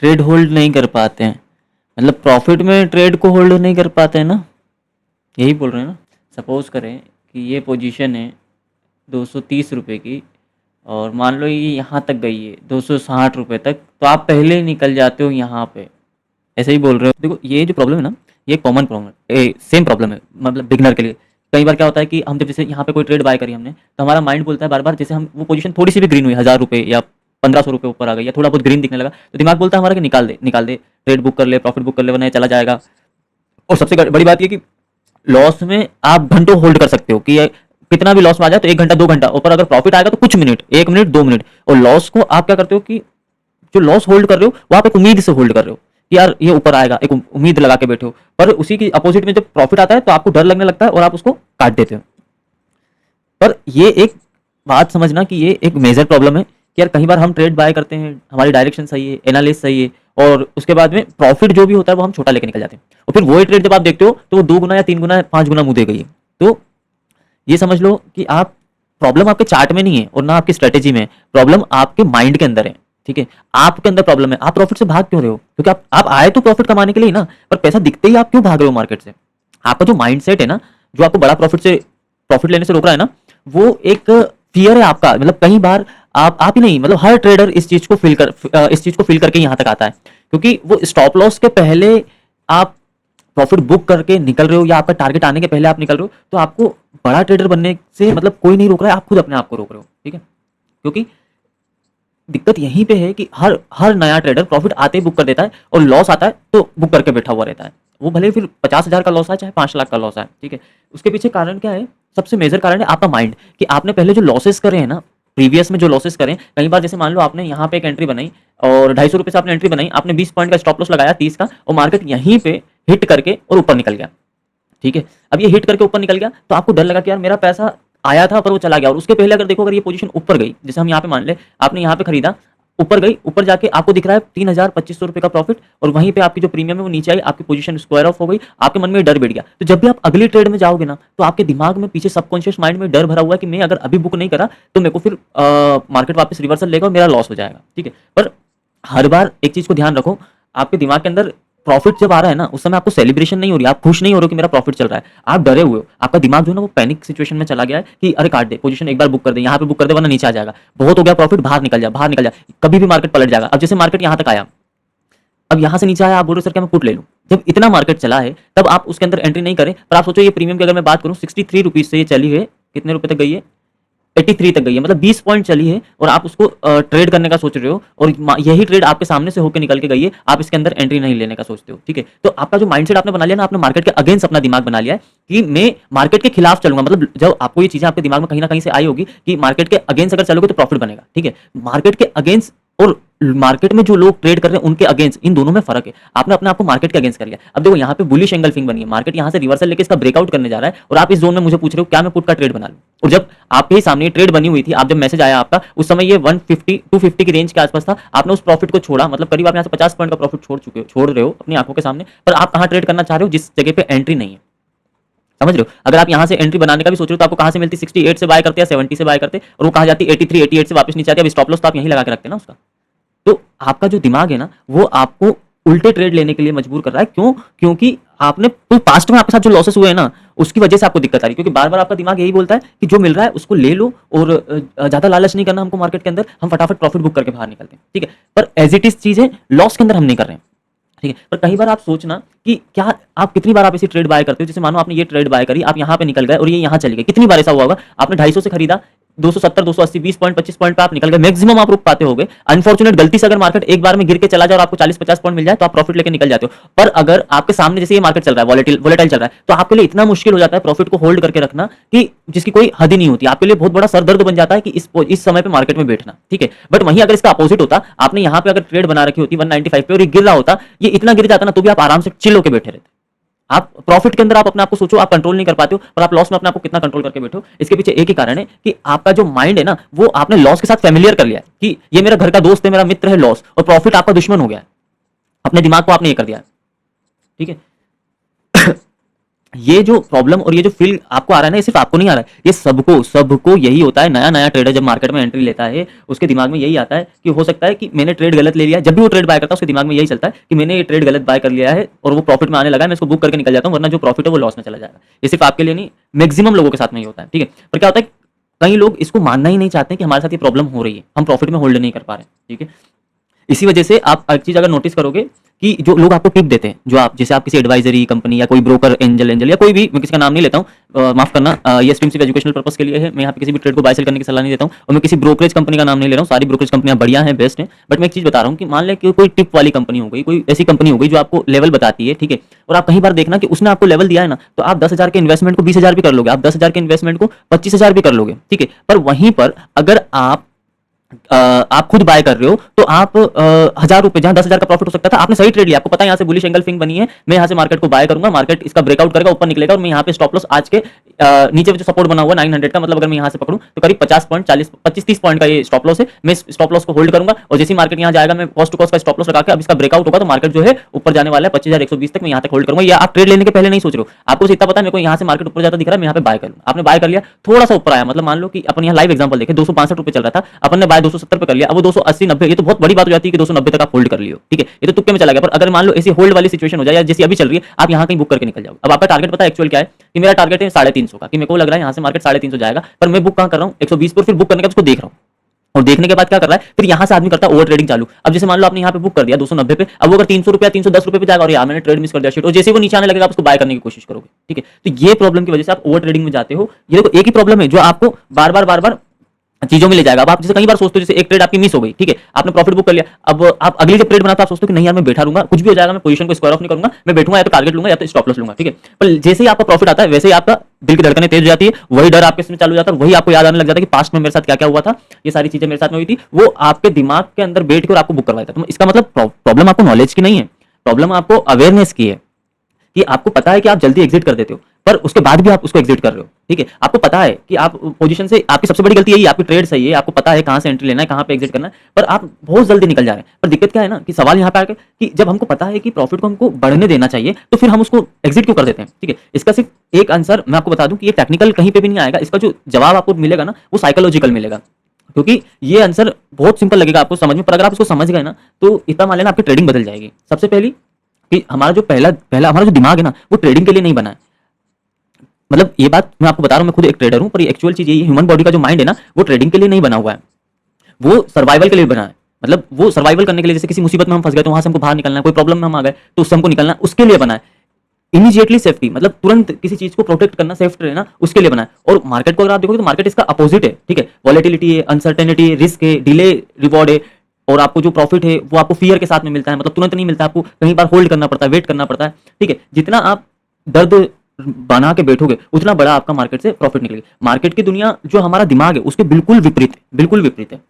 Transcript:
Trade hold नहीं कर पाते हैं, मतलब प्रॉफिट में ट्रेड को होल्ड नहीं कर पाते हैं ना, यही बोल रहे हैं ना। सपोज करें कि ये पोजीशन है 230 रुपये की, और मान लो ये यहाँ तक गई है 260 रुपये तक, तो आप पहले ही निकल जाते हो यहाँ पे। ऐसे ही बोल रहे हो। देखो ये जो प्रॉब्लम है ना, ये कॉमन प्रॉब्लम है, सेम प्रॉब्लम है, मतलब बिगनर के लिए। कई बार क्या होता है कि हम जब जैसे यहाँ पे कोई ट्रेड बाय करी हमने, तो हमारा माइंड बोलता है बार बार, जैसे हम वो पोजीशन थोड़ी सी भी ग्रीन हुई, 1000 रुपये या 1500 रुपये ऊपर आ गई, या थोड़ा बहुत ग्रीन दिखने लगा, तो दिमाग बोलता है हमारा कि निकाल दे निकाल दे, ट्रेड बुक कर ले, प्रॉफिट बुक कर ले, वरना ये चला जाएगा। और सबसे बड़ी बात ये कि लॉस में आप घंटों होल्ड कर सकते हो कि कितना भी लॉस में आ जाए तो 1 घंटा 2 घंटा, ऊपर अगर प्रॉफिट आएगा तो कुछ मिनट, 1 मिनट 2 मिनट। और लॉस को आप क्या करते हो कि जो लॉस होल्ड कर रहे हो वो आप एक उम्मीद से होल्ड कर रहे हो कि यार ये ऊपर आएगा, एक उम्मीद लगा के बैठे हो। पर उसी की अपोजिट में जब प्रॉफिट आता है तो आपको डर लगने लगता है और आप उसको काट देते हो। पर ये एक बात समझना कि ये एक मेजर प्रॉब्लम है कि यार कई बार हम ट्रेड बाय करते हैं, हमारी डायरेक्शन सही है, एनालिसिस सही है, और उसके बाद में प्रॉफिट जो भी होता है वो हम छोटा लेके निकल जाते हैं, और फिर वही ट्रेड जब आप देखते हो तो वो 2 गुना या 3 गुना 5 गुना मुंह दे गई है। तो ये समझ लो कि आप, प्रॉब्लम आपके चार्ट में नहीं है और ना आपकी स्ट्रेटेजी में है, प्रॉब्लम आपके माइंड के अंदर है। ठीक है, आपके अंदर प्रॉब्लम है। आप प्रॉफिट से भाग क्यों रहे हो? क्योंकि आप आए तो प्रॉफिट कमाने के लिए ही ना, पर पैसा दिखते ही आप क्यों भाग रहे हो मार्केट से? आपका जो माइंडसेट है ना, जो आपको बड़ा प्रॉफिट लेने से रोक रहा है ना, वो एक फियर है आपका। मतलब कई बार आप ही नहीं, मतलब हर ट्रेडर इस चीज को फील करके यहाँ तक आता है, क्योंकि वो स्टॉप लॉस के पहले आप प्रॉफिट बुक करके निकल रहे हो, या आपका टारगेट आने के पहले आप निकल रहे हो, तो आपको बड़ा ट्रेडर बनने से मतलब कोई नहीं रोक रहा है, आप खुद अपने आप को रोक रहे हो। ठीक है, क्योंकि दिक्कत यहीं पे है कि हर हर नया ट्रेडर प्रॉफिट आते ही बुक कर देता है, और लॉस आता है तो बुक करके बैठा हुआ रहता है। वो भले फिर 50,000 का लॉस है चाहे 5 लाख का लॉस है। ठीक है, उसके पीछे कारण क्या है? सबसे मेजर कारण है आपका माइंड, कि आपने पहले जो लॉसेस करे हैं ना, प्रीवियस में जो लॉसेस करें, कई बार जैसे मान लो आपने यहाँ पे एक एंट्री बनाई, और 250 रुपये से आपने एंट्री बनाई, आपने 20 पॉइंट का स्टॉप लॉस लगाया 30 का, और मार्केट यहीं पे हिट करके और ऊपर निकल गया। ठीक है, अब ये हिट करके ऊपर निकल गया तो आपको डर लगा कि यार मेरा पैसा आया था पर वो चला गया। और उसके पहले अगर देखो, अगर ये पोजीशन ऊपर गई, जैसे हम यहाँ पे मान ले आपने यहाँ पे खरीदा, ऊपर गई, ऊपर जाके आपको दिख रहा है 3,2500 रुपये का प्रॉफिट, और वहीं पे आपकी जो प्रीमियम है वो नीचे आई, आपकी पोजीशन स्क्वायर ऑफ हो गई, आपके मन में डर बैठ गया। तो जब भी आप अगली ट्रेड में जाओगे ना, तो आपके दिमाग में पीछे सबकॉन्शियस माइंड में डर भरा हुआ है कि मैं अगर अभी बुक नहीं करा तो मेरे को फिर मार्केट वापस रिवर्सल लेगा और मेरा लॉस हो जाएगा। ठीक है, पर हर बार एक चीज को ध्यान रखो, आपके दिमाग के अंदर प्रॉफिट जब आ रहा है ना, उस समय आपको सेलिब्रेशन नहीं हो रही, आप खुश नहीं हो रहे हो कि मेरा प्रॉफिट चल रहा है, आप डरे हुए हो। आपका दिमाग जो है ना वो पैनिक सिचुएशन में चला गया है कि अरे काट दे पोजीशन, एक बार बुक कर दे, यहाँ पे बुक कर दे वरना नीचे आ जाएगा, बहुत हो गया प्रॉफिट, बाहर निकल जा, बाहर निकल जा, कभी भी मार्केट पलट जाएगा। अब जैसे मार्केट यहाँ तक आया, अब यहाँ से नीचे आया, आप बोल रहे हो सर क्या मैं पुट ले लूँ? जब इतना मार्केट चला है तब आप उसके अंदर एंट्री नहीं करें। पर आप सोचो ये प्रीमियम की अगर मैं बात करूँ, 63 रुपीज से ये चली है, कितने रुपए तक गई है? 83 तक गई है, मतलब 20 पॉइंट चली है, और आप उसको ट्रेड करने का सोच रहे हो, और यही ट्रेड आपके सामने से होकर निकल के गई है, आप इसके अंदर एंट्री नहीं लेने का सोचते हो। ठीक है, तो आपका जो माइंडसेट आपने बना लिया ना, आपने मार्केट के अगेंस्ट अपना दिमाग बना लिया है कि मैं मार्केट के खिलाफ चलूंगा। मतलब जब आपको ये चीजें आपके दिमाग में कहीं ना कहीं से आई होगी कि मार्केट के अगेंस्ट अगर चलोगे तो प्रॉफिट बनेगा। ठीक है, मार्केट के अगेंस्ट और मार्केट में जो लोग ट्रेड कर रहे हैं उनके अगेंस्ट, इन दोनों में फर्क है। आपने अपने आप को मार्केट के अगेंस्ट कर लिया। अब देखो यहाँ पे बुलिश एंगल्फिंग बनी है, मार्केट यहाँ से रिवर्सल लेके इसका ब्रेकआउट करने जा रहा है, और आप इस जोन में मुझे पूछ रहे हो क्या मैं पुट का ट्रेड बना लूं? और जब आपके ही सामने ट्रेड बनी हुई थी, आप जब मैसेज आया आपका, उस समय ये 150 250 की रेंज के आसपास था, आपने उस प्रॉफिट को छोड़ा, मतलब करीब आप यहाँ से 50 पॉइंट का प्रॉफिट छोड़ रहे हो अपनी आंखों के सामने। पर आप कहाँ ट्रेड करना चाह रहे हो? जिस जगह पे एंट्री नहीं है। समझ रहे हो? अगर आप यहाँ से एंट्री बनाने का भी सोच रहे हो तो आपको कहाँ से मिलती? 68 से बाय करते या 70 से बाय करते, और वो कहाँ जाती? 83 88 से वापस नीचे आती है। अब स्टॉप लॉस तो आप यहीं लगा के रखते हैं ना उसका। तो आपका जो दिमाग है ना, वो आपको उल्टे ट्रेड लेने के लिए मजबूर कर रहा है। क्यों? क्योंकि आपने तो पास्ट में आपके साथ जो लॉसेस हुए हैं ना, उसकी वजह से आपको दिक्कत आ रही है, क्योंकि बार बार आपका दिमाग यही बोलता है कि जो मिल रहा है उसको ले लो, और ज्यादा लालच नहीं करना हमको मार्केट के अंदर, हम फटाफट प्रॉफिट बुक करके बाहर निकलते हैं। ठीक है, पर एज इट इज चीज है, लॉस के अंदर हम नहीं कर रहे हैं। ठीक है, पर कई बार आप सोचना कि क्या आप कितनी बार आप ऐसी ट्रेड बाय करते हो, जैसे मानो आपने ये ट्रेड बाय करी, आप यहाँ पे निकल गए और ये यहाँ चली गई। कितनी बार ऐसा हुआ होगा? आपने 250 से खरीदा, 270 280 20 पॉइंट 25 पॉइंट पे आप निकल गए, मैक्सिमम आप रुक पाते होगे। अनफॉर्चुनेट गलती से अगर मार्केट एक बार में गिर के चला जाए और आपको 40-50 पॉइंट मिल जाए तो आप प्रॉफिट लेके निकल जाते हो। पर अगर आपके सामने जैसे ये मार्केट चल रहा है, वोलेटाइल चल रहा है, तो आपके लिए इतना मुश्किल हो जाता है प्रॉफिट को होल्ड करके रखना कि जिसकी कोई हद ही नहीं होती। आपके लिए बहुत बड़ा सरदर्द बन जाता है कि इस समय पे मार्केट में बैठना। ठीक है, बट वहीं अगर इसका अपोजिट होता, आपने यहाँ पे अगर ट्रेड बना रखी होती 195 पे और ये गिर रहा होता, ये इतना गिर जाता ना, तो भी आप आराम से चिल होकर बैठे रहते। आप प्रॉफिट के अंदर आप अपने आप को सोचो, आप कंट्रोल नहीं कर पाते हो, पर आप लॉस में अपने आप को कितना कंट्रोल करके बैठो। इसके पीछे एक ही कारण है कि आपका जो माइंड है ना, वो आपने लॉस के साथ फैमिलियर कर लिया है कि ये मेरा घर का दोस्त है, मेरा मित्र है लॉस, और प्रॉफिट आपका दुश्मन हो गया है। अपने दिमाग को आपने ये कर दिया है। ठीक है ये जो प्रॉब्लम और ये जो फील आपको आ रहा है ना, ये सिर्फ आपको नहीं आ रहा है, ये सबको सबको यही होता है। नया नया ट्रेडर जब मार्केट में एंट्री लेता है, उसके दिमाग में यही आता है कि हो सकता है कि मैंने ट्रेड गलत ले लिया है। जब भी वो ट्रेड बाय करता है, उसके दिमाग में यही चलता है कि मैंने ये ट्रेड गलत बाय कर लिया है और वो प्रॉफिट में आने लगा है, मैं इसको बुक करके निकल जाता हूँ, वरना जो प्रॉफिट है वो लॉस में चला जाएगा। ये सिर्फ आपके लिए नहीं, मैक्सिमम लोगों के साथ में ही होता है, ठीक है। पर क्या होता है, कई लोग इसको मानना ही नहीं चाहते कि हमारे साथ ये प्रॉब्लम हो रही है, हम प्रॉफिट में होल्ड नहीं कर पा रहे, ठीक है। इसी वजह से आप एक चीज अगर नोटिस करोगे कि जो लोग आपको टिप देते हैं, जो आप जैसे आप किसी एडवाइजरी कंपनी या कोई ब्रोकर, एंजल एंजल या कोई भी, मैं किसी का नाम नहीं लेता हूँ, माफ करना, ये स्ट्रीम सिर्फ एजुकेशनल पर्पस के लिए है। मैं यहाँ पे किसी भी ट्रेड को बाय सेल करने की सलाह नहीं देता हूँ, और मैं किसी ब्रोकरेज कंपनी का नाम नहीं ले रहा हूँ। सारी ब्रोकरेज कंपनियां बढ़िया हैं, बेस्ट हैं। बट मैं एक चीज बता रहा हूँ कि मान लें कि कोई टिप वाली कंपनी हो गई, कोई ऐसी कंपनी हो गई जो आपको लेवल बताती है, ठीक है, और आप कहीं बार देखना कि उसने आपको लेवल दिया है ना, तो आप 10,000 के इन्वेस्टमेंट को 20,000 भी कर लोगे, आप 10,000 के इन्वेस्टमेंट को 25,000 भी कर लोगे, ठीक है। पर वहीं पर अगर आप खुद बाय कर रहे हो, तो आप 1,000 रुपए जहां 10,000 का प्रॉफिट हो सकता था, आपने सही ट्रेड लिया, आपको पता है यहाँ से बुलिश एंगल फिंग बनी है, मैं यहाँ से मार्केट को बाय करूंगा, मार्केट इसका ब्रेकआउट करेगा, ऊपर निकलेगा, और मैं यहाँ पे स्टॉप लॉस आज के नीचे जो सपोर्ट बना हुआ 900 का, मतलब अगर मैं यहाँ से पकड़ूं तो करीब 50 पॉइंट, 40, 25-30 पॉइंट का ये स्टॉप लॉस है। मैं स्टॉप लॉस को होल्ड करूंगा, और जैसे मार्केट यहाँ जाएगा, मैं कॉस्ट टू कॉस्ट का स्टॉप लॉस लगा के, अब इसका ब्रेकआउट होगा तो मार्केट जो है ऊपर जाने वाला है 25,120 तक, मैं यहाँ तक होल्ड करूंगा। या आप ट्रेड लेने के पहले नहीं सोच रहे हो, आपको इतना पता है मेरे को यहाँ से मार्केट ऊपर जाता दिख रहा है, मैं यहाँ पे बाय कर लूं। आपने बाय कर लिया, थोड़ा सा ऊपर आया, मतलब मान लो कि अपन यहाँ लाइव एग्जांपल देखें, 262 रुपए चल रहा था, अपन ने बाय 270 पे कर लिया, अब वो 280-90, ये तो बहुत बड़ी बात हो जाती है कि 290 तक आप होल्ड कर लियो, ठीक है, ये तो तुक्के में चला गया। पर अगर मान लो ऐसी होल्ड वाली सिचुएशन हो जाए, या जैसी अभी चल रही है, आप यहाँ कहीं बुक करके निकल जाओ। अब आपका टारगेट पता है एक्चुअल क्या है, कि मेरा टारगेट है 350 का, कि मेरे को लग रहा है यहाँ से मार्केट 350 जाएगा, पर मैं बुक कहाँ कर रहा हूँ 120 पर, फिर बुक करने के बाद उसको देख रहा हूँ, और देखने के बाद क्या कर रहा है, फिर यहाँ से आदमी करता है ओवर ट्रेडिंग चालू। अब जैसे मान लो आपने यहाँ पे बुक कर दिया 290 पे, अब वो अगर 300 रुपया 310 रुपए पे जाएगा, और यार मैंने ट्रेड मिस कर दिया शिट, और जैसे वो नीचे आने लगेगा, आप उसको बाय करने की कोशिश करोगे, ठीक है। तो ये प्रॉब्लम की वजह से आप ओवर ट्रेडिंग में जाते हो। ये देखो एक ही प्रॉब्लम है जो आपको बार बार चीजों में ले जाएगा। अब आप जैसे कई बार सोचते हो, जैसे एक ट्रेड आपकी मिस हो गई, ठीक है, आपने प्रॉफिट बुक कर लिया, अब आप अगली जब ट्रेड बनाते हो, आप सोचते हो कि नहीं यार मैं बैठा रहूंगा, कुछ भी हो जाएगा, मैं पोजीशन को स्क्वायर ऑफ नहीं करूंगा, मैं बैठूंगा, या तो टारगेट लूंगा या तो स्टॉप लॉस लूंगा, ठीक है। पर जैसे ही आपका प्रॉफिट आता है, वैसे ही आपका दिल की धड़कनें तेज हो जाती है, वही डर आपके इसमें चालू हो जाता है, वही आपको याद आने लग जाता है कि पास्ट में मेरे साथ क्या क्या हुआ था, ये सारी चीजें मेरे साथ में हुई थी, वो आपके दिमाग के अंदर बैठ के और आपको बुक करवाया था। तो इसका मतलब प्रॉब्लम आपको नॉलेज की नहीं है, प्रॉब्लम आपको अवेयरनेस की है, कि आपको पता है कि आप जल्दी एग्जिट कर देते हो, पर उसके बाद भी आप उसको एग्जिट कर रहे हो, ठीक है। आपको पता है कि आप पोजीशन से, आपकी सबसे बड़ी गलती यही है, आपकी ट्रेड सही है, आपको पता है कहां से एंट्री लेना है, कहां पे एग्जिट करना है, पर आप बहुत जल्दी निकल जा रहे हैं। पर दिक्कत क्या है ना, कि सवाल यहाँ पे आके कि जब हमको पता है कि प्रॉफिट को हमको बढ़ने देना चाहिए, तो फिर हम उसको एग्जिट क्यों कर देते हैं, ठीक है। इसका सिर्फ एक आंसर मैं आपको बता दूं कि ये टेक्निकल कहीं पे भी नहीं आएगा, इसका जो जवाब आपको मिलेगा ना, वो साइकोलॉजिकल मिलेगा। क्योंकि ये आंसर बहुत सिंपल लगेगा आपको समझ में, पर अगर आप इसको समझ गए ना, तो इतना मान लेना आपकी ट्रेडिंग बदल जाएगी। सबसे पहली कि हमारा जो पहला पहला हमारा जो दिमाग है ना, वो ट्रेडिंग के लिए नहीं बना है। मतलब ये बात मैं आपको बता रहा हूँ, मैं खुद एक ट्रेडर हूँ, पर एक्चुअल चीज यही है, ह्यूमन बॉडी का जो माइंड है ना, वो ट्रेडिंग के लिए नहीं बना हुआ है, वो सर्वाइवल के लिए बना है। मतलब वो सर्वाइवल करने के लिए, जैसे किसी मुसीबत में हम फंस गए तो वहां से हमको बाहर निकलना है, कोई प्रॉब्लम में हम आ गए तो उससे हमको निकलना है, उसके लिए बना है। इमीडिएटली सेफ्टी, मतलब तुरंत किसी चीज को प्रोटेक्ट करना, सेफ रहना, उसके लिए बना है। और मार्केट को अगर आप देखोगे तो मार्केट इसका अपोजिट है, ठीक है। वॉलेटिलिटी है, अनसर्टेनिटी, रिस्क है, डिले रिवॉर्ड है, और आपको जो प्रॉफिट है वो आपको फियर के साथ में मिलता है, मतलब तुरंत नहीं मिलता, आपको कहीं बार होल्ड करना पड़ता है, वेट करना पड़ता है, ठीक है। जितना आप दर्द बना के बैठोगे, उतना बड़ा आपका मार्केट से प्रॉफिट निकलेगा। मार्केट की दुनिया जो हमारा दिमाग है उसके बिल्कुल विपरीत है, बिल्कुल विपरीत है।